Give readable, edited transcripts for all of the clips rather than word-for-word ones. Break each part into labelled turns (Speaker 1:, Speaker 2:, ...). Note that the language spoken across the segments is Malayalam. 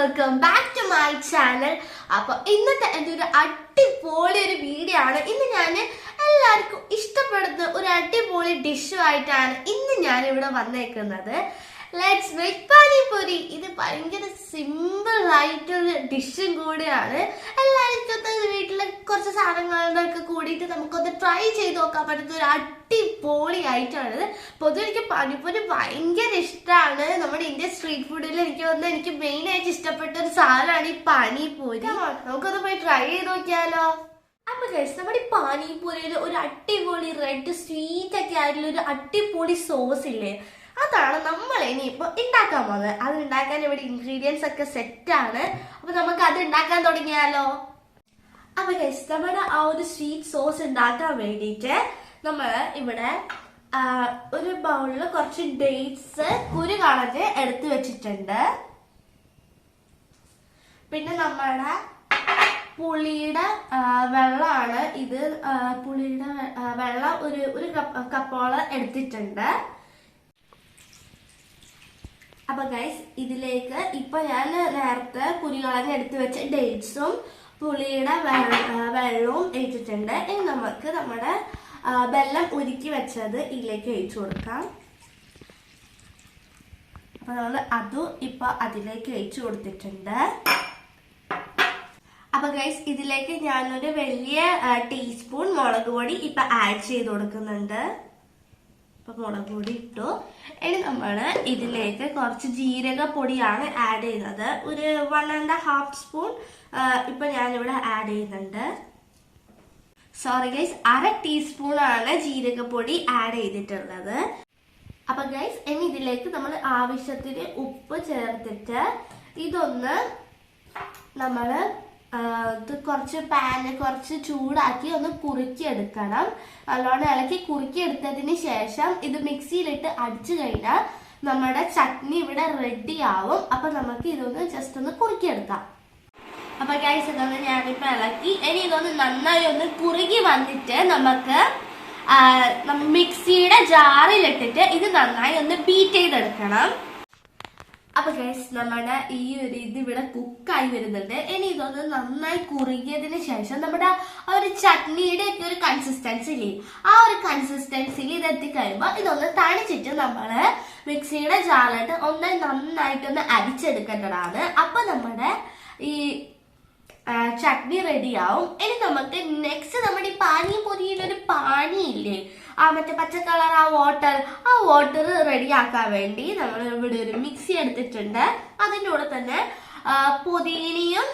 Speaker 1: Welcome back to my channel. അപ്പൊ ഇന്നത്തെ എൻ്റെ ഒരു അടിപൊളി ഒരു വീഡിയോ ആണ്. ഇന്ന് ഞാൻ എല്ലാവർക്കും ഇഷ്ടപ്പെടുന്ന ഒരു അടിപൊളി ഡിഷുമായിട്ടാണ് ഇന്ന് ഞാൻ ഇവിടെ വന്നേക്കുന്നത്. Let's make pani puri. ഇത് ഭയങ്കര സിമ്പിൾ ആയിട്ടൊരു ഡിഷും കൂടിയാണ്. എല്ലാവർക്കും വീട്ടിലെ കുറച്ച് സാധനങ്ങളുടെ ഒക്കെ കൂടിയിട്ട് നമുക്കൊന്ന് ട്രൈ ചെയ്ത് നോക്കാൻ പറ്റുന്ന ഒരു അടിപൊളി ആയിട്ടാണ്. പൊതുവെ എനിക്ക് പാനിപൂരി ഭയങ്കര ഇഷ്ടമാണ്. നമ്മുടെ ഇന്ത്യൻ സ്ട്രീറ്റ് ഫുഡിൽ എനിക്ക് മെയിൻ ആയിട്ട് ഇഷ്ടപ്പെട്ട ഒരു സാധനമാണ് ഈ പാനിപൂരി. നമുക്കൊന്ന് പോയി ട്രൈ ചെയ്ത് നോക്കിയാലോ? അപ്പൊ ഗൈസ്, നമ്മുടെ ഈ പാനിപൂരിയിൽ ഒരു അടിപൊളി റെഡ് സ്വീറ്റ് ഒക്കെ ആയിട്ടുള്ള ഒരു അടിപൊളി സോസ് ഇല്ലേ, അതാണ് നമ്മൾ ഇനിയിപ്പോൾ ഉണ്ടാക്കാൻ പോകുന്നത്. അത് ഉണ്ടാക്കാൻ ഇവിടെ ഇൻഗ്രീഡിയൻസ് ഒക്കെ സെറ്റാണ്. അപ്പൊ നമുക്ക് അത് ഉണ്ടാക്കാൻ തുടങ്ങിയാലോ? അപ്പൊ ഗൈസ്, നമ്മുടെ ആ ഒരു സ്വീറ്റ് സോസ് ഉണ്ടാക്കാൻ വേണ്ടിയിട്ട് നമ്മൾ ഇവിടെ ഒരു ബൗളിൽ കുറച്ച് ഡേറ്റ്സ് കുരു കളഞ്ഞ് എടുത്തു വെച്ചിട്ടുണ്ട്. പിന്നെ നമ്മുടെ പുളിയുടെ വെള്ളമാണ് ഇത്. പുളിയുടെ വെള്ളം ഒരു കപ്പോളം എടുത്തിട്ടുണ്ട്. അപ്പൊ ഗൈസ്, ഇതിലേക്ക് ഇപ്പൊ ഞാൻ നേരത്തെ കുരു കളഞ്ഞ് എടുത്തു വെച്ച ഡേറ്റ്സും പുളിയുടെ വെള്ളവും ഇട്ടിട്ടുണ്ട്. ഇനി നമുക്ക് നമ്മുടെ വെള്ളം ഉരുക്കി വെച്ചത് ഇതിലേക്ക് ഒഴിച്ചു കൊടുക്കാം. അപ്പൊ നമ്മൾ അതും ഇപ്പൊ അതിലേക്ക് ഒഴിച്ചു കൊടുത്തിട്ടുണ്ട്. അപ്പൊ ഗൈസ്, ഇതിലേക്ക് ഞാനൊരു വലിയ ടീസ്പൂൺ മുളക് പൊടി ഇപ്പൊ ആഡ് ചെയ്ത് കൊടുക്കുന്നുണ്ട്. ഇപ്പൊ മുളക് പൊടി ഇട്ടു. ഇനി നമ്മൾ ഇതിലേക്ക് കുറച്ച് ജീരകപ്പൊടിയാണ് ആഡ് ചെയ്യുന്നത്. ഒരു 1.5 സ്പൂൺ ഇപ്പൊ ഞാനിവിടെ ആഡ് ചെയ്യുന്നുണ്ട്. സോറി ഗൈസ്, 1/2 ടീസ്പൂൺ ആണ് ജീരകപ്പൊടി ആഡ് ചെയ്തിട്ടുള്ളത്. അപ്പൊ ഗൈസ്, ഇനി ഇതിലേക്ക് നമ്മൾ ആവശ്യത്തിന് ഉപ്പ് ചേർത്തിട്ട് ഇതൊന്ന് നമ്മള് കുറച്ച് പാന് കുറച്ച് ചൂടാക്കി ഒന്ന് കുറുക്കിയെടുക്കണം. നല്ലോണം ഇളക്കി കുറുക്കിയെടുത്തതിന് ശേഷം ഇത് മിക്സിയിലിട്ട് അടിച്ചു കഴിഞ്ഞാൽ നമ്മുടെ ചട്നി ഇവിടെ റെഡി ആവും. അപ്പൊ നമുക്ക് ഇതൊന്ന് ജസ്റ്റ് ഒന്ന് കുറുക്കിയെടുക്കാം. അപ്പൊ ഗൈസ്, ഇതൊന്ന് ഞാനിപ്പോ ഇളക്കി. ഇനി ഇതൊന്ന് നന്നായി ഒന്ന് കുറുകി വന്നിട്ട് നമുക്ക് മിക്സിയുടെ ജാറിലിട്ടിട്ട് ഇത് നന്നായി ഒന്ന് ബീറ്റ് ചെയ്തെടുക്കണം. അപ്പൊ ഗൈസ്, നമ്മുടെ ഈ ഒരു ഇത് ഇവിടെ കുക്കായി വരുന്നുണ്ട്. ഇനി ഇതൊന്ന് നന്നായി കുറുകിയതിന് ശേഷം നമ്മുടെ ആ ഒരു ചട്നിയുടെ ഒക്കെ ഒരു കൺസിസ്റ്റൻസി ഇല്ലേ, ആ ഒരു കൺസിസ്റ്റൻസിയിൽ ഇത് എത്തിക്കഴിയുമ്പോൾ ഇതൊന്ന് തണിച്ചിട്ട് നമ്മള് മിക്സിയുടെ ജാറിലിട്ട് ഒന്ന് നന്നായിട്ടൊന്ന് അരിച്ചെടുക്കേണ്ടതാണ്. അപ്പൊ നമ്മുടെ ഈ ചട്നി റെഡിയാവും. ഇനി നമുക്ക് നെക്സ്റ്റ് നമ്മുടെ ഈ പാനിപൂരിയിൽ ഒരു പാനി ഇല്ലേ, മറ്റേ പച്ച കളർ ആ വാട്ടർ റെഡിയാക്കാൻ വേണ്ടി നമ്മൾ ഇവിടെ ഒരു മിക്സി എടുത്തിട്ടുണ്ട്. അതിൻ്റെ കൂടെ തന്നെ പുതിനയും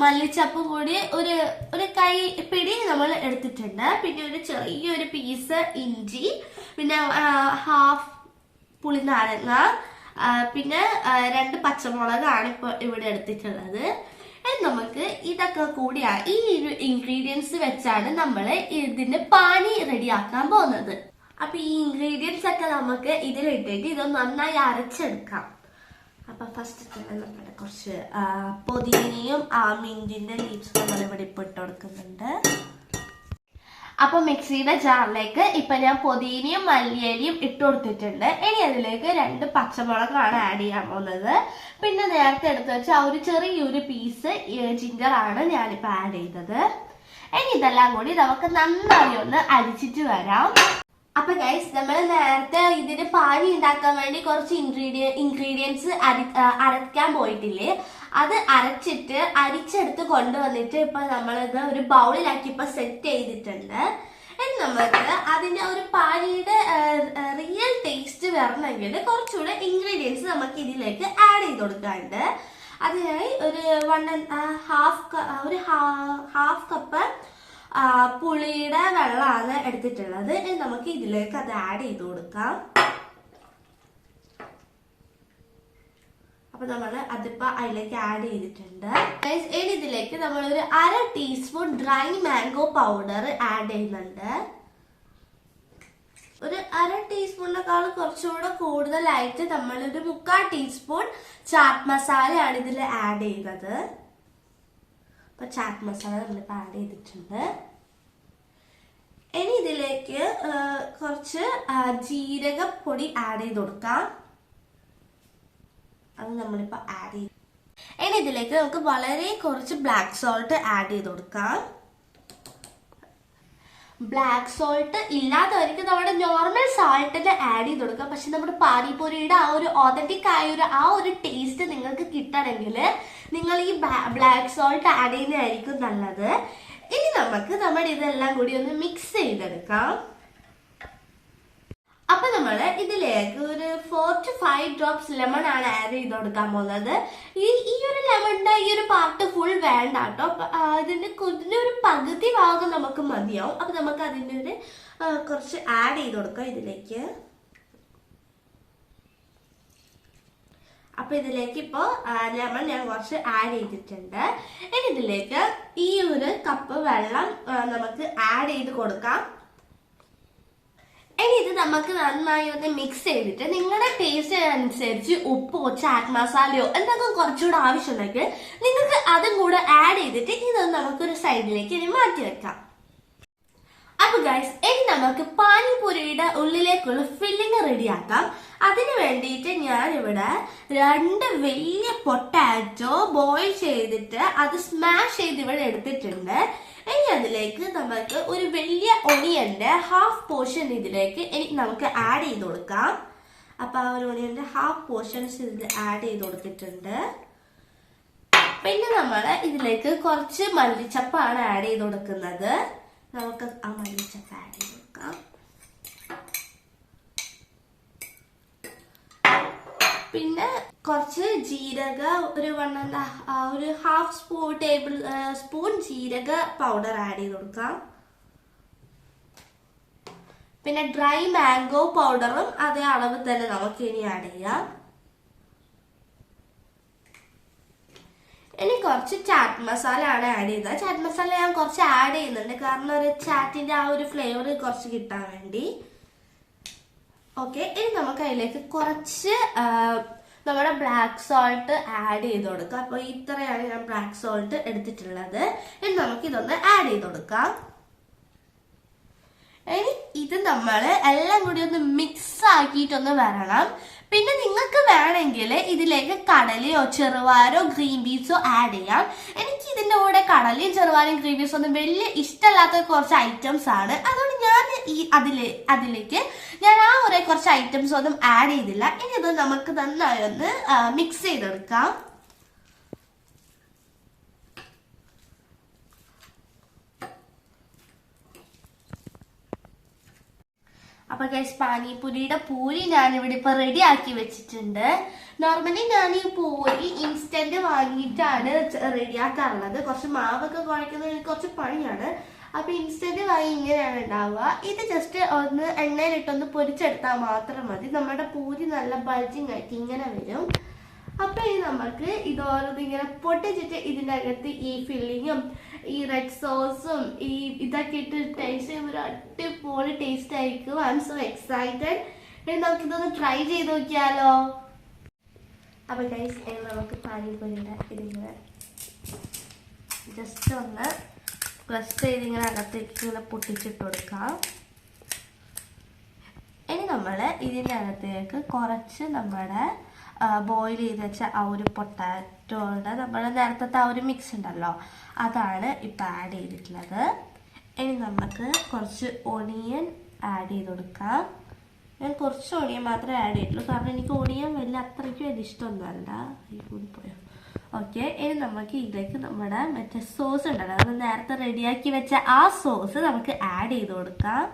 Speaker 1: മല്ലിച്ചപ്പും കൂടി ഒരു കൈ പിടി നമ്മൾ എടുത്തിട്ടുണ്ട്. പിന്നെ ഒരു ചെറിയൊരു പീസ് ഇഞ്ചി, പിന്നെ ഹാഫ് പുളിനാരങ്ങ, പിന്നെ 2 പച്ചമുളകാണ് ഇപ്പൊ ഇവിടെ എടുത്തിട്ടുള്ളത്. നമുക്ക് ഇതൊക്കെ കൂടിയാ ഈ ഇൻഗ്രീഡിയൻസ് വെച്ചാണ് നമ്മൾ ഇതിന്റെ പാനി റെഡിയാക്കാൻ പോകുന്നത്. അപ്പൊ ഈ ഇൻഗ്രീഡിയൻസ് ഒക്കെ നമുക്ക് ഇതിലിട്ടിട്ട് ഇത് നന്നായി അരച്ചെടുക്കാം. അപ്പൊ ഫസ്റ്റ് തന്നെ നമ്മൾ കുറച്ച് പുതിനയും മിന്റിന്റെ ലീവ്സും നമ്മൾ ഇവിടെ ഇപ്പൊ ഇട്ട് കൊടുക്കുന്നുണ്ട്. അപ്പൊ മിക്സിയുടെ ജാറിലേക്ക് ഇപ്പൊ ഞാൻ പുതിനയും മല്ലിയിലയും ഇട്ട് കൊടുത്തിട്ടുണ്ട്. ഇനി അതിലേക്ക് 2 പച്ചമുളകാണ് ആഡ് ചെയ്യാൻ പോകുന്നത്. പിന്നെ നേരത്തെ എടുത്ത് വെച്ച ആ ഒരു ചെറിയൊരു പീസ് ജിഞ്ചറാണ് ഞാനിപ്പോ ആഡ് ചെയ്തത്. ഇനി ഇതെല്ലാം കൂടി നമുക്ക് നന്നായി ഒന്ന് അരിച്ചിട്ട് വരാം. അപ്പൊ ഗൈസ്, നമ്മൾ നേരത്തെ ഇതിന് പാനി ഉണ്ടാക്കാൻ വേണ്ടി കുറച്ച് ഇൻഗ്രീഡിയൻസ് അരയ്ക്കാൻ പോയിട്ടില്ലേ, അത് അരിച്ചെടുത്ത് കൊണ്ടുവന്നിട്ട് ഇപ്പൊ നമ്മളിത് ഒരു ബൗളിലാക്കി ഇപ്പൊ സെറ്റ് ചെയ്തിട്ടുണ്ട്. ഇനി നമുക്ക് അതിന്റെ ഒരു പാനിയുടെ റിയൽ ടേസ്റ്റ് വരണമെങ്കിൽ കുറച്ചുകൂടെ ഇൻഗ്രീഡിയൻസ് നമുക്ക് ഇതിലേക്ക് ആഡ് ചെയ്ത് കൊടുക്കാറുണ്ട്. അതിനായി ഒരു ഹാഫ് കപ്പ് പുളിയുടെ വെള്ളമാണ് എടുത്തിട്ടുള്ളത്. ഇനി നമുക്ക് ഇതിലേക്ക് അത് ആഡ് ചെയ്ത് കൊടുക്കാം. അപ്പൊ നമ്മൾ അതിപ്പോ അതിലേക്ക് ആഡ് ചെയ്തിട്ടുണ്ട്. ഇനി ഇതിലേക്ക് നമ്മൾ ഒരു 1/2 teaspoon dry mango powder add ചെയ്യുന്നുണ്ട്. ഒരു 1/2 ടീസ്പൂണിനേക്കാൾ കുറച്ചുകൂടെ കൂടുതലായിട്ട് നമ്മളൊരു 3/4 ടീസ്പൂൺ ചാറ്റ് മസാലയാണ് ഇതിൽ ആഡ് ചെയ്യുന്നത്. അപ്പൊ ചാറ്റ് മസാല നമ്മളിപ്പോൾ ആഡ് ചെയ്തിട്ടുണ്ട്. ഇനി ഇതിലേക്ക് കുറച്ച് ജീരകപ്പൊടി ആഡ് ചെയ്ത് കൊടുക്കാം. അത് നമ്മളിപ്പോൾ ആഡ് ചെയ്ത് ഇനി ഇതിലേക്ക് നമുക്ക് വളരെ കുറച്ച് ബ്ലാക്ക് സോൾട്ട് ആഡ് ചെയ്ത് കൊടുക്കാം. ബ്ലാക്ക് സോൾട്ട് ഇല്ലാത്തവർക്ക് നമ്മുടെ നോർമൽ സാൾട്ടിന് ആഡ് ചെയ്ത് കൊടുക്കാം. പക്ഷെ നമ്മുടെ പാനിപൂരിയുടെ ആ ഒരു ഒതന്റിക് ആയ ആ ഒരു ടേസ്റ്റ് നിങ്ങൾക്ക് കിട്ടണമെങ്കിൽ നിങ്ങൾ ഈ ബ്ലാക്ക് സോൾട്ട് ആഡ് ചെയ്യുന്നതായിരിക്കും നല്ലത്. ഇനി നമുക്ക് നമ്മുടെ ഇതെല്ലാം കൂടി ഒന്ന് മിക്സ് ചെയ്തെടുക്കാം. അപ്പൊ നമ്മള് ഇതിലേക്ക് ഒരു 4 to 5 ഡ്രോപ്സ് ലെമൺ ആണ് ആഡ് ചെയ്ത് കൊടുക്കാൻ പോകുന്നത്. ഈ ഒരു ലെമണിന്റെ ഈ ഒരു പാർട്ട് ഫുൾ വേണ്ട കേട്ടോ. ഇതിന്റെ ഒരു പകുതി ഭാഗം നമുക്ക് മതിയാവും. അപ്പൊ നമുക്ക് അതിൻ്റെ ഒരു കുറച്ച് ആഡ് ചെയ്ത് കൊടുക്കാം ഇതിലേക്ക്. അപ്പൊ ഇതിലേക്ക് ഇപ്പോ ലെമൺ ഞാൻ കുറച്ച് ആഡ് ചെയ്തിട്ടുണ്ട്. ഇനി ഇതിലേക്ക് ഈ ഒരു കപ്പ് വെള്ളം നമുക്ക് ആഡ് ചെയ്ത് കൊടുക്കാം. ഇനി ഇത് നമുക്ക് നന്നായി ഒന്ന് മിക്സ് ചെയ്തിട്ട് നിങ്ങളുടെ ടേസ്റ്റ് അനുസരിച്ച് ഉപ്പോ ചാറ്റ് മസാലയോ എന്തൊക്കെ കുറച്ചുകൂടെ ആവശ്യമുണ്ടെങ്കിൽ നിങ്ങൾക്ക് അതും കൂടെ ആഡ് ചെയ്തിട്ട് ഇതൊന്ന് നമുക്കൊരു സൈഡിലേക്ക് ഇനി മാറ്റി വെക്കാം. അപ്പൊ ഗൈസ്, ഇനി നമുക്ക് പാനിപൂരിയുടെ ഉള്ളിലേക്കുള്ള ഫില്ലിങ് റെഡിയാക്കാം. അതിന് വേണ്ടിയിട്ട് ഞാനിവിടെ 2 വലിയ പൊട്ടാറ്റോ ബോയിൽ ചെയ്തിട്ട് അത് സ്മാഷ് ചെയ്ത് ഇവിടെ എടുത്തിട്ടുണ്ട്. ഇനി അതിലേക്ക് നമുക്ക് ഒരു വലിയ ഒണിയന്റെ ഹാഫ് പോർഷൻ ഇതിലേക്ക് നമുക്ക് ആഡ് ചെയ്ത് കൊടുക്കാം. അപ്പൊ ആ ഒരു ഒണിയന്റെ ഹാഫ് പോർഷൻസ് ഇതിൽ ആഡ് ചെയ്ത് കൊടുത്തിട്ടുണ്ട്. പിന്നെ നമ്മൾ ഇതിലേക്ക് കുറച്ച് മല്ലിച്ചപ്പാണ് ആഡ് ചെയ്ത് കൊടുക്കുന്നത്. നമുക്ക് ആ മല്ലിച്ചപ്പ് ആഡ് ചെയ്ത് കൊടുക്കാം. പിന്നെ കുറച്ച് ജീരക ഒരു ഹാഫ് ടേബിൾ സ്പൂൺ ജീരക പൗഡർ ആഡ് ചെയ്ത് കൊടുക്കാം. പിന്നെ ഡ്രൈ മാംഗോ പൗഡറും അതേ അളവ് തന്നെ നമുക്ക് ഇനി ആഡ് ചെയ്യാം. ഇനി കുറച്ച് ചാറ്റ് മസാല ആണ് ആഡ് ചെയ്തത്. ചാറ്റ് മസാല ഞാൻ കുറച്ച് ആഡ് ചെയ്യുന്നുണ്ട്, കാരണം ഒരു ചാറ്റിന്റെ ആ ഒരു ഫ്ലേവർ കുറച്ച് കിട്ടാൻ വേണ്ടി. ഓക്കെ, ഇനി നമുക്ക് അതിലേക്ക് കുറച്ച് നമ്മുടെ ബ്ലാക്ക് സോൾട്ട് ആഡ് ചെയ്ത് കൊടുക്കാം. അപ്പൊ ഇത്രയാണ് ഞാൻ ബ്ലാക്ക് സോൾട്ട് എടുത്തിട്ടുള്ളത്. ഇനി നമുക്ക് ഇതൊന്ന് ആഡ് ചെയ്ത് കൊടുക്കാം. ഇനി ഇത് നമ്മൾ എല്ലാം കൂടി ഒന്ന് മിക്സ് ആക്കിയിട്ടൊന്ന് വരണം. പിന്നെ നിങ്ങൾക്ക് വേണമെങ്കിൽ ഇതിലേക്ക് കടലയോ ചെറുവാരോ ഗ്രീൻ പീസോ ആഡ് ചെയ്യാം. എനിക്ക് ഇതിന്റെ കൂടെ കടലയും ചെറുവാരയും ഗ്രീൻ പീസും ഒന്നും വലിയ ഇഷ്ടമല്ലാത്ത കുറച്ച് ഐറ്റംസ് ആണ്. അതുകൊണ്ട് ഞാൻ അതിലേക്ക് ഞാൻ ആ ഒരേ കുറച്ച് ഐറ്റംസ് ഒന്നും ആഡ് ചെയ്തില്ല. ഇനി ഇത് നമുക്ക് നന്നായി ഒന്ന് മിക്സ് ചെയ്തെടുക്കാം. അപ്പൊ ഗൈസ്, പാനിപൂരിയുടെ പൂരി ഞാനിവിടെ ഇപ്പൊ റെഡി ആക്കി വെച്ചിട്ടുണ്ട്. നോർമലി ഞാൻ ഈ പൂരി ഇൻസ്റ്റന്റ് വാങ്ങിയിട്ടാണ് റെഡിയാക്കാറുള്ളത്. കുറച്ച് മാവൊക്കെ കുഴക്കുന്നത് എനിക്ക് കുറച്ച് പണിയാണ്. അപ്പൊ ഇൻസ്റ്റന്റ് വാങ്ങി ഇങ്ങനെയാണ് ഉണ്ടാവുക. ഇത് ജസ്റ്റ് ഒന്ന് എണ്ണയിലിട്ടൊന്ന് പൊരിച്ചെടുത്താൽ മാത്രം മതി. നമ്മുടെ പൂരി നല്ല ബൾജിങ് ആയിട്ട് ഇങ്ങനെ വരും. അപ്പൊ ഇനി നമുക്ക് ഇതോരത് ഇങ്ങനെ പൊട്ടിച്ചിട്ട് ഇതിൻ്റെ അകത്ത് ഈ ഫില്ലിങ്ങും ഈ റെഡ് സോസും ഇതൊക്കെ ഇട്ട് ടേസ്റ്റ് ചെയ്യുമ്പോൾ ഒരു അടിപൊളി ടേസ്റ്റ് ആയിരിക്കും. I M so excited. ഇനി നമുക്ക് ഇതൊന്ന് ട്രൈ ചെയ്ത് നോക്കിയാലോ. അപ്പൊ ഗൈസ്, നമുക്ക് പാനിപൂരിയുടെ ഇതിങ്ങനെ ജസ്റ്റ് ഒന്ന് പ്രസ് ചെയ്ത് ഇങ്ങനെ അകത്തേക്ക് ഇങ്ങനെ പൊട്ടിച്ചിട്ട് കൊടുക്കാം. ഇനി നമ്മൾ ഇതിൻ്റെ അകത്തേക്ക് കുറച്ച് നമ്മുടെ ബോയിൽ ചെയ്ത് വെച്ച ആ ഒരു പൊട്ടാറ്റോയുടെ നമ്മൾ നേരത്തെ ആ ഒരു മിക്സ് ഉണ്ടല്ലോ, അതാണ് ഇപ്പം ആഡ് ചെയ്തിട്ടുള്ളത്. ഇനി നമുക്ക് കുറച്ച് ഒണിയൻ ആഡ് ചെയ്ത് കൊടുക്കാം. ഞാൻ കുറച്ച് ഒണിയൻ മാത്രമേ ആഡ് ചെയ്തിട്ടുള്ളൂ, കാരണം എനിക്ക് ഒണിയൻ വലിയ അത്രയ്ക്കും വലിയ ഇഷ്ടമൊന്നുമല്ല. കൂടിപ്പോയോ. ഓക്കെ, ഇനി നമുക്ക് ഇതിലേക്ക് നമ്മുടെ മറ്റേ സോസ് ഉണ്ടല്ലോ, അത് നേരത്തെ റെഡിയാക്കി വെച്ച ആ സോസ് നമുക്ക് ആഡ് ചെയ്ത് കൊടുക്കാം.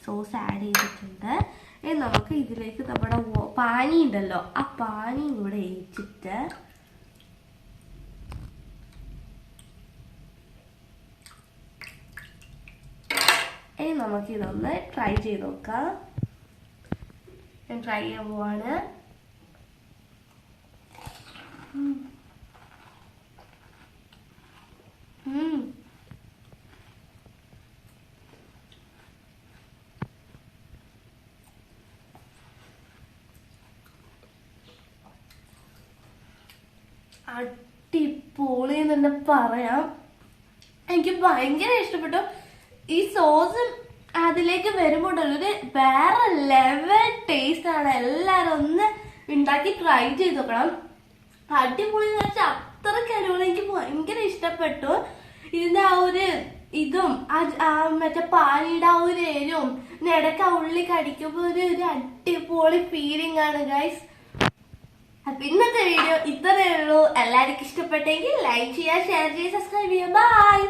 Speaker 1: സോസ് ആഡ് ചെയ്തിട്ടുണ്ട്. ഇനി നമുക്ക് ഇതിലേക്ക് നമ്മുടെ പാനി ഉണ്ടല്ലോ, ആ പാനിയും കൂടെ ഒഴിച്ചിട്ട് ഇനി നമുക്കിതൊന്ന് ട്രൈ ചെയ്ത് നോക്കാം. ഞാൻ ട്രൈ ചെയ്യാൻ പോവാണ്. അടിപൊളി എന്ന് തന്നെ പറയാം. എനിക്ക് ഭയങ്കര ഇഷ്ടപ്പെട്ടു. ഈ സോസും അതിലേക്ക് വരുമ്പോഴൊരു വേറെ ലെവൽ ടേസ്റ്റ് ആണ്. എല്ലാവരും ഒന്ന് ഉണ്ടാക്കി ട്രൈ ചെയ്ത് നോക്കണം. അടിപൊളി എന്ന് വെച്ചാൽ അത്രയ്ക്ക് അടിപൊളി. എനിക്ക് ഭയങ്കര ഇഷ്ടപ്പെട്ടു. ഇതിന്റെ ആ ഒരു ഇതും മറ്റേ പാനിയുടെ ആ ഒരു എരിവും ഇടയ്ക്ക് ആ ഉള്ളി കടിക്കുമ്പോ ഒരു അടിപൊളി ഫീലിംഗ് ആണ് ഗൈസ്. അപ്പൊ ഇന്നത്തെ വീഡിയോ ഇത്രയേ ഉള്ളൂ. എല്ലാവർക്കും ഇഷ്ടപ്പെട്ടെങ്കിൽ ലൈക്ക് ചെയ്യുക, ഷെയർ ചെയ്യുക, സബ്സ്ക്രൈബ് ചെയ്യുക. ബൈ.